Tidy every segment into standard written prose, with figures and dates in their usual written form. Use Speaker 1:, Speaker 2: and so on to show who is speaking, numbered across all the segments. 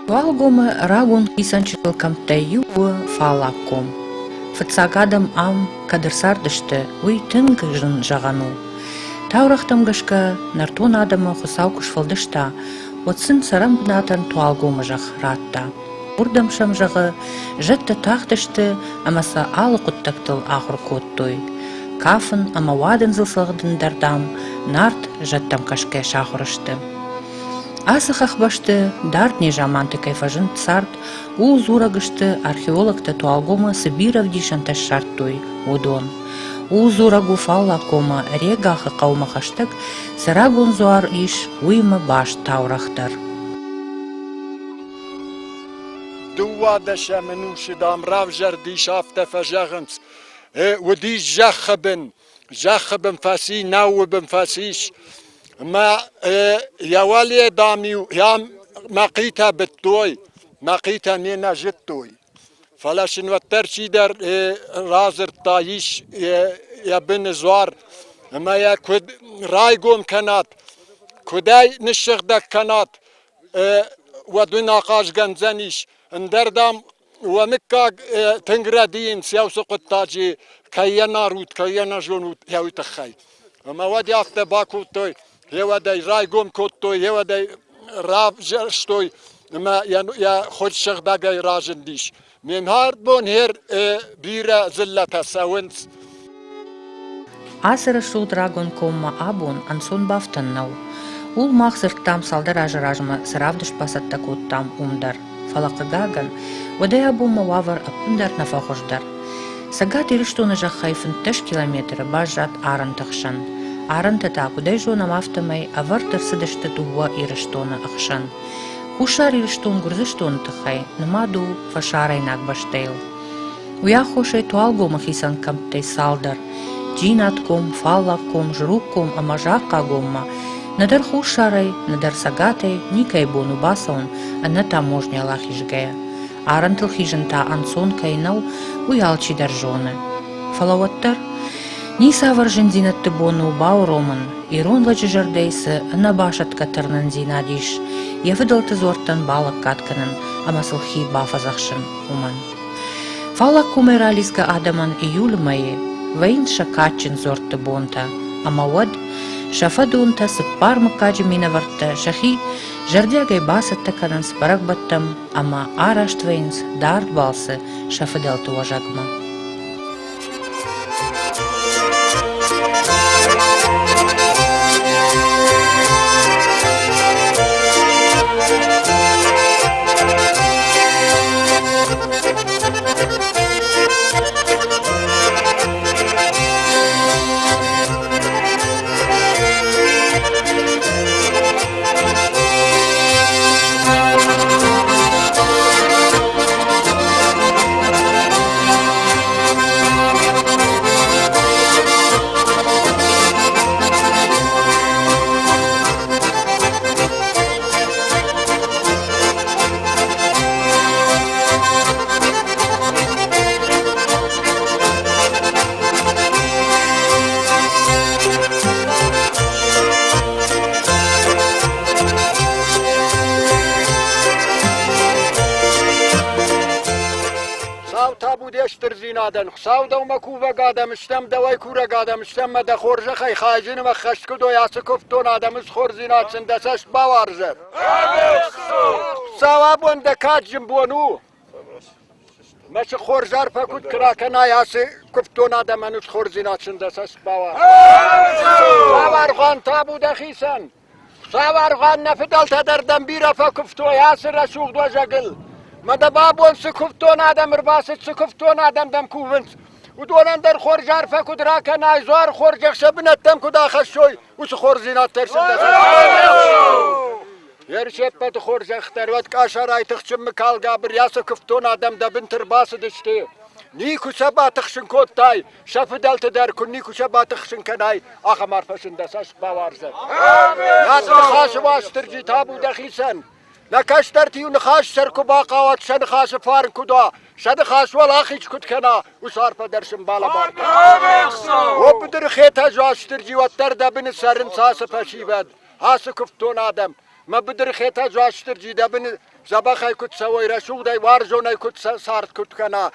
Speaker 1: Tualgoma ragun isančilkam te juva falakom. Фыцагадам ам кадырсардышты, уй тынгыжын жағану. Таурахтам гашка нартун адама хусаукуш фалдышта, отсын сарам бнатан туалгома жақ ратта. Урдам шам жағы жытты тақтышты, амаса алы құттақтыл ағыр көттой. Кафын ама вадын зылсылғдын дардам, нарт жаттам кашке шағырышты. Асыхах башты дартни жаманты кайфажын царт, ул зурагышты археологты туалгома Сибиров дишан таш шарттой, удон. Ул зурагу фалла кома регахы қаумахаштык, сырагун зуар иш уймы баш таурахтар.
Speaker 2: Дуа дәшә менуші дамрав жар диш афта фажағынц. Удиш жахыбын фаси, науыбын фасиш. ما يوالي داميو يام مقيتا بالتوي مقيتا نينا جتوي فلاشن وترشي در رازر تايش يا بن زوار ما يا كود رايقوم كانت كوداي نشغدك كانت ودون نقاش جنزانيش اندردام ومكا تنغرادين سيوسق التاجي كيانا روت كيانا جونوت ياوي تخاي ما ودي افتا باكو توي يودي رايقوم كوتو يودي راف جرشتوي ما يا خود شغداقي راجن ديش من هارد بون هير بيرا زلتا ساونس
Speaker 1: Асыры шул драгон комма абун ансон бафтаннау. Ул махсыр там салдар ажыражма сыравдыш пасатта коттам умдар. Фалақыгаган водай абума вавар апундар нафахождар. Сагат ириштуны жахайфын 3 километр бажат арын тахшан. Арантата кудай жона мафтамай авартыр сыдышты тугуа ириштуны ахшан. Хушар ириштун гурзыштуны тахай нымаду фашарайнак баштейл. Уя хошай туалгома хисан камптей салдар. Джинатком, фаллаком, жрукком, амажаккагомма. Надар хушарай, надар сагатай, никай бону басаун, а на таможня лахижгая. Арантыл хижинта ансон кайнау уялчи даржоны. Фалаваттар ни савар жинзинатты бону бау роман, ирон лачы жардайсы ана башат катырнан зинадиш, явыдалты зортан балак катканын, амасылхи бафазахшын уман. Фаллак кумерализга адаман июль майы, вейн шакачин зорты бонта, амавад шафадунта сыппар мыккажы минаварта шахи жардягай басатта канан спарак баттам, ама арашт вейнс дарт балсы шафадалту важагма.
Speaker 2: بودشتر زینادن خساو دو مکوبه قادم اشتم دوای کوره قادم اشتم مده خورجه خی خایجین و خشکو دو یاس کفتون آدم از خور زیناد سندسش باورزر خساو بون دکات جم بونو مش خورجار فکود کراکنا یاس کفتون آدم از خور زیناد سندسش باور خان تا بوده خیسن خساو خان نفدال تدردن بیره فکفتو یاس رسوق دو جگل مده بابون سکفتون آدم رباست سکفتون آدم دم کوونس و دولن در خورجار فکود راکنای زوار خورجخ شبنتم کدا خشوی و سخور زینات ترسن yer şeppet xorjaxtar vat kaşaray tıxçım mıkal gabır ya sکفتون آدم دبن ترباس دشتی نی کشا باتخشن کوتای شفت دلت در کنی کشا باتخشن کنای آخه مرفشن دساش باورزد یاد نخاش واشتر جیتابو دخیسن نکشتر تیو نخاش سرکو باقاوات شد خاش فارن کدا شد خاش ولا خیچ کد کنا و سار پدرشن بالا بارد و بدر خیتا جاشتر جیوات در دبن سرن ساس پشیبد ها سکفتون آدم ما بدر خيتا جواشتر جيدا بن زباخي كنت سوي رشوق داي وارجوني كنت صارت كنت كنا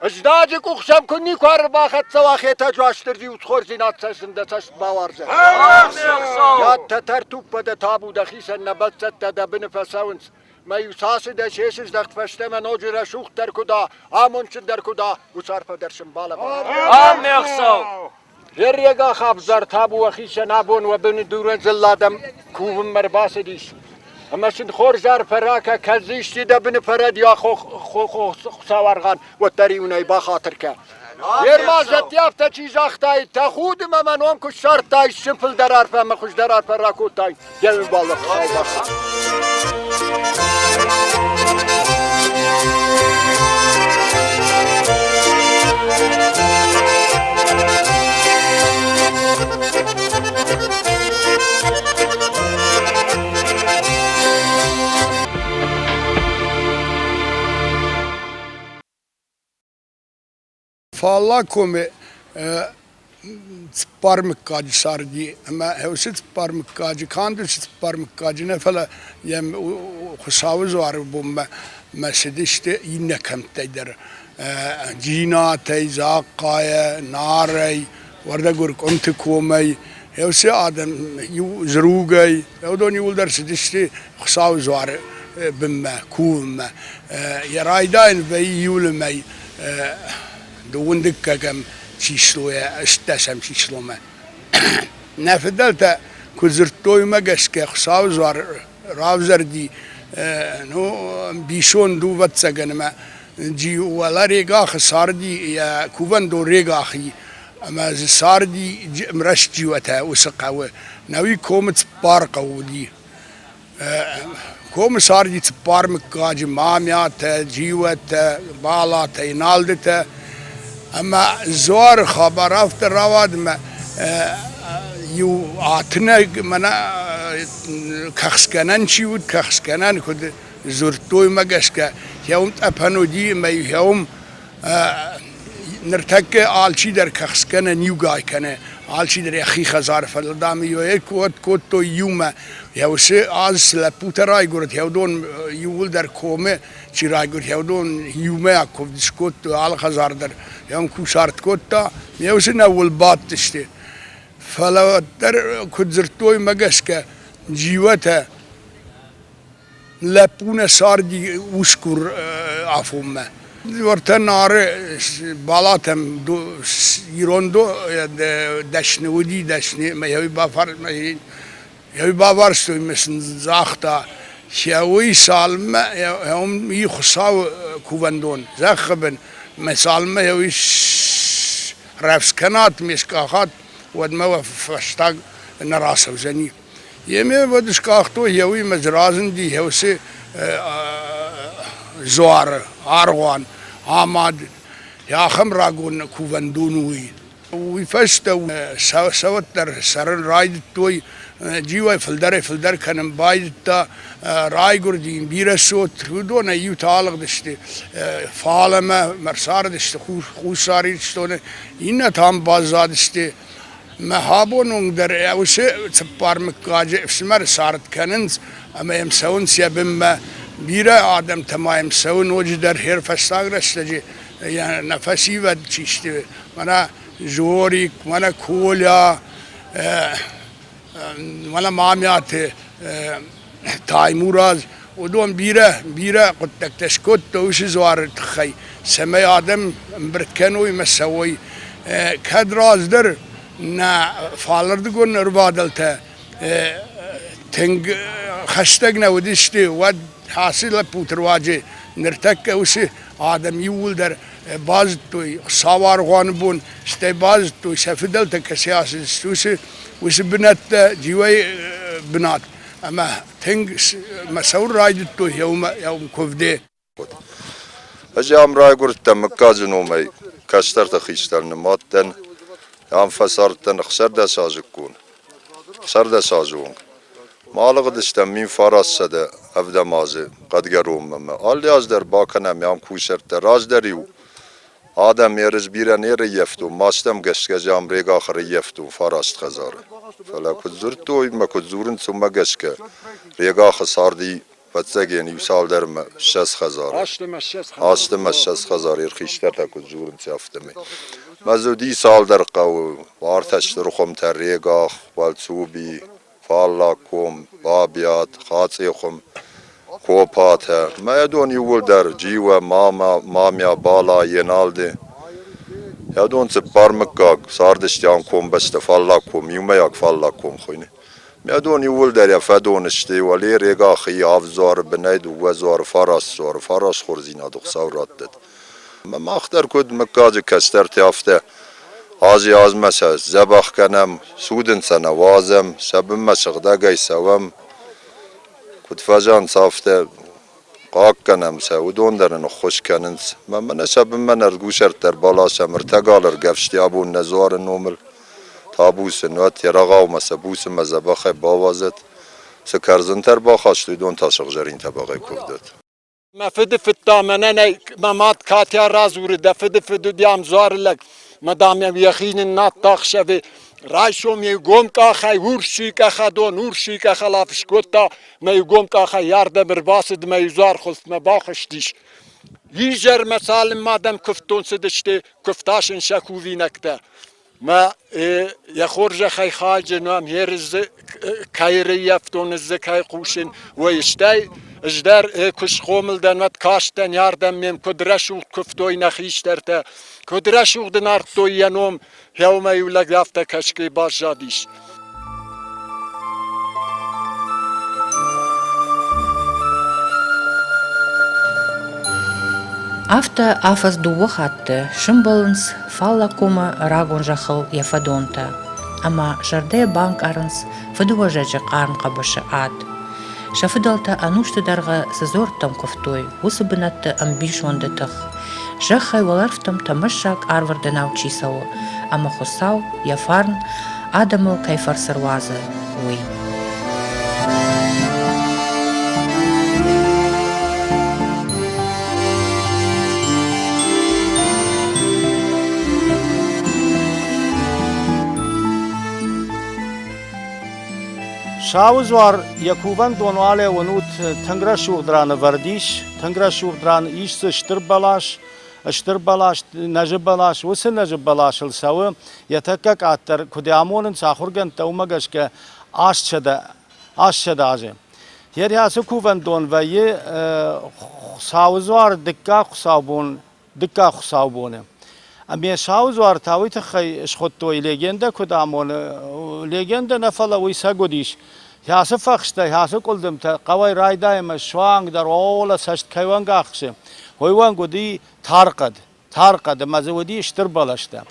Speaker 2: اجدادك وخشم كني كوار باخت سوا خيتا جواشتر جي وتخور زينات سند تشت باورزه يا تترتوب بده تابو دخيس النبت تدا بن فساونس ما يساس ده شيشش دخت فشته من اوج رشوق در كدا امونش در كدا وصرف درشم بالا
Speaker 3: آمین خسو
Speaker 2: هر يگا خابزار تابو وخيش نابون وبن دورن زلادم كوب مرباس ديش اما شد خورزار فراكا كزيشتي ده بن فرد يا خو سوارغان وتريوني با خاطرك yer mazet yafta çiz aktay ta khud men on ku şartay simple darar fa me خوش darar fa rakutay gelin balık
Speaker 4: Falla come sparmıkkacı sardi ama hevsit sparmıkkacı kandı sparmıkkacı ne fala yem xusavuz var bu mescid işte yine kamtaydır cina teyza qaya naray varda gurk onti komay hevsi adam zrugay yodon yulder işte xusavuz var bimme kumme yaraydayn ve yulmay دوندك كم شيشلويا استسم شيشلوما نفدلتا كزرتوي ماجسك خساوزار راوزر دي نو بيشون دو واتسغن ما جي ولا ريغا خساردي يا كوفن دو ريغا خي اما ساردي مرش جيوتا وسقاوه نوي كومت بارقو دي كوم ساردي تبارمكاج ماميات جيوت بالات ينالدته اما زور خبرافت رواد ما يو عتنا منا كخسكنان شيود كخسكنان كود زرتوي ماجسكا يوم تفنو دي ما يوم نرتك آلشي در كخسكنا نيوغاي كنا آلشي در اخي خزار فلدام يو كود تو يوما يوسي آز لپوتراي گورت يودون يول در كومه چراي گورت يودون يوما اكوف دسكوت آل خزار در يوم كوشارت كوتا يوسي نول بات تشتي فلو در كود زرتوي مگسكا جيوتا لپونه ساردي وشكور عفوما ورتن ناره بالاتم دو يروندو دشنه ودي دشنه ما يوي بافر ما يوي بافر شوي مثل زاختا شوي سالمه هم يخصاو كوفندون زخبن ما سالمه يوي رفس كنات مسكاخات ودما فشتاق نراسه وزني يمي ودش كاختو يوي مزرازن دي هوسي زوار أروان عماد يا خم راجون كوفندونوي ويفشتوا سوتر سرن رايد توي جيوا فلدر كان بايد تا رايجور دين بيرسوت ودون يو تعلق دشتي فالما مرسار دشتي خوشاري دشتونه إنه تام بازاد دشتي مهابون در اوسه سپارمکاج افسمر سارت کننز اما يمسون سيبما بيرا آدم تمايم سون وجه در هير فستاغ رستجي يعني نفسي ود چيشتي منا زوريك منا كوليا منا ماميات تايموراز ودون بيرا قد تكتشكوت توش زوار تخي سمي آدم برتكنوي مسوي كدراز در نا فالردگون نربادلتا تنگ خشتگ نودشتي ود حاصل پوترواجه نرتك وسي آدم يول در باز توي سوار غانبون استي باز توي سفدلتا كسياسي وسي بنات جيوي بنات اما تنگ مسور رايد توي يوم كوفدي
Speaker 5: اجي امراي قرت مكازنومي كاستر تخيسترن ماتن يام فسارتن خسر ده سازكون خسر ده سازون مالغ دشتم مين فراس سده افدا مازه قد گروم مم آلی از در باکنم یام کوشر راز دریو آدم یرز بیرن یر یفتو ماستم گشت جام ریگ آخر یفتو فراست خزاره فلا کد زورتوی ما کد زورن ثم گشت ریگا خساردی بچگی سال درم 60,000 آشتم 60,000 خیشتر تکو جورم چافتمی مزودی سال در قو وارتش رخم تر ریگا والسوبی فالا کوم بابیات خاصی خم کوپات ما یدون یول در جیو مامیا بالا ینالده یادون سپار مکاگ ساردشتیان کوم بست فالا کوم یومیاک فالا کوم خوینه میادون یول در یفدون اشتی ولی ریگا خی آفزار بنید و زار فراس خورزینا دو سورات دد ما اختر کد مکاج کستر تیافته آزی آزمسه زباخ کنم سودن سنوازم شبم مشغده گی سوم کد فجان صافته قاق کنم سودون درن خوش کننس من شبم من ارگوشر در بالا شمر تگالر گفشتی ابون نزار نومل تابوس نوت یراغا و مسبوس مزباخ باوازد سکرزنتر باخاشتی دون تاشق جرین طبقه کردد
Speaker 2: مفد فتامنن ممات کاتیا رازور دفد دیام زار لگ مدام یخین نات تاخشوی رایشو می گم کا خای ورشی کا خدون ورشی کا خلافش گوتا می گم کا خای یارد برباسد می زار خلف مباخشتیش یجر مثال مادم کفتون سدشته کفتاشن شکووی نکته ما يخرج خي خاج نام هيرز كايري يفتون الزكاي قوشن ويشتاي اجدار كش خومل دنات كاشتن ياردم ميم كدرشو كفتوي نخيشترتا كدرشو دنارتو ينوم يوم يولك يافتا كشكي باشاديش
Speaker 1: After afas duwa hatte, Schimbolens falla kuma ragon jachel yafadonta, ama jarde bank arns faduwa jaja qarn qabasha ad. Shafidalta anushte darga sezortam koftoi, usubinatte ambishonde tach. Jachai walarftam tamashak arvarde naučisawo, ama khosau yafarn adamo kaifar serwaze, ui.
Speaker 6: شاوزوار یکوون دونواله ونوت تنگرا شوق دران وردیش تنگرا شوق دران ایست اشتر بالاش نجب بالاش وسن نجب بالاش السوا يتكك اتر كدامون ساخرگن تومگش که آش شده آجه هر یاسو کوون دون و یه شاوزوار دکا خسابونه اما شاوزوار تاویت خی اشخطوی لگنده کدامون لگنده نفلا ویسا گودیش یاسو فخشته یاسو کلدم تا قوی رای دایم شوانگ در اول سشت کیوانگ آخشه هویوان گودی تارقد مزودی اشتر بالاشته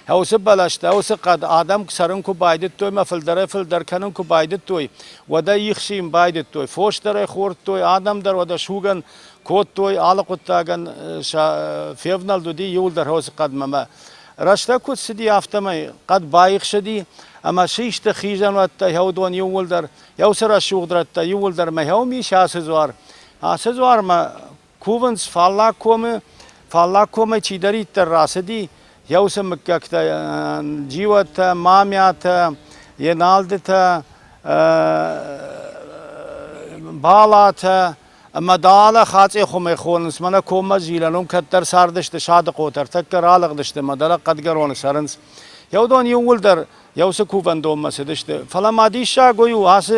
Speaker 6: هوس بالاشته هوس قد آدم سرن کو بایدت توی مفل در کنن کو بایدت توی ودا یخشیم بایدت توی فوش در خورد توی آدم در ودا شوگن کود توی آلقطاگن فیونال دودی یول در هوس قد مما رشته کود سدی افتمای قد بایخ شدی اما شیش تخیزن و تا یودون یول در یوسر شوگ در تا یول در مهومی شاسزوار ما کوونس فالا کومه چی داری تر راسدی یوسم مککتا جیوت مامیات ینالدت بالات مدال خاطی خومه خونس من کومه زیلانم کتر ساردشت شاد قوتر تکر آلق دشت مدل قدگرون سرنس یودون یول در یوس کوون دوم مسدشت فلا مادیشا گویو هاس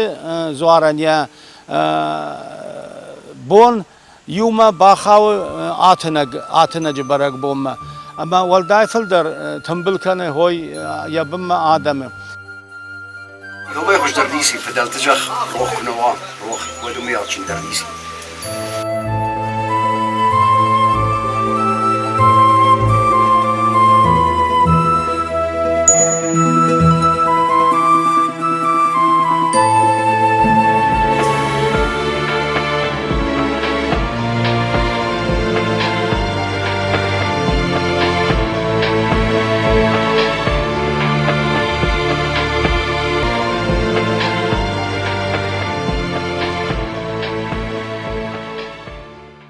Speaker 6: زوارنیا بون یوما باخاو آتنج برگ بوم اما والدایفل در تنبل کنه هوی یبم آدم
Speaker 7: يوم يخش درديسي فدلت جخ روح نوام روح ودمي أرشين درديسي